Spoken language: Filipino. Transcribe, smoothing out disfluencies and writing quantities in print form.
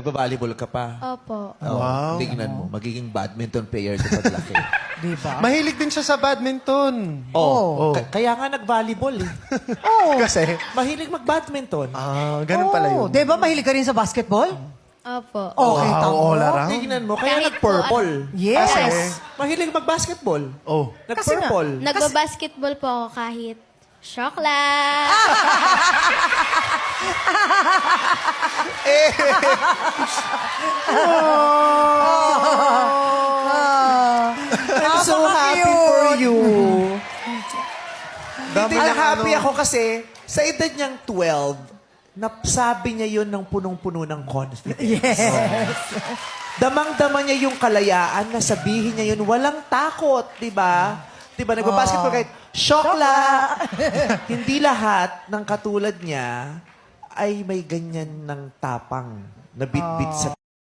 Nagba-volleyball ka pa. Opo. Oh, tingnan mo, magiging badminton player ka paglaki. Diba? Mahilig din siya sa badminton. Oh, kaya nga nag-volleyball eh. Kasi, Mahilig mag-badminton. ganun pala yun. Di ba mahilig ka rin sa basketball? Opo. Okay, Wow, tamo. all-around. Tingnan mo, kaya Kahit nag-purple. Yes. Kasi, Mahilig mag-basketball. oh. Nag-purple. Nagbabasketball po ako kahit chocolate. I'm so happy for you. Dami Hindi ng happy ano. ako kasi sa edad niyang 12, nasabi niya yun ng punong-puno ng confidence. Yes. Damang-dama niya yung kalayaan na sabihin niya yun, walang takot, di ba? Di ba, nagbabasketball kahit, Shokla! Hindi lahat ng katulad niya ay may ganyan ng tapang na bit-bit sa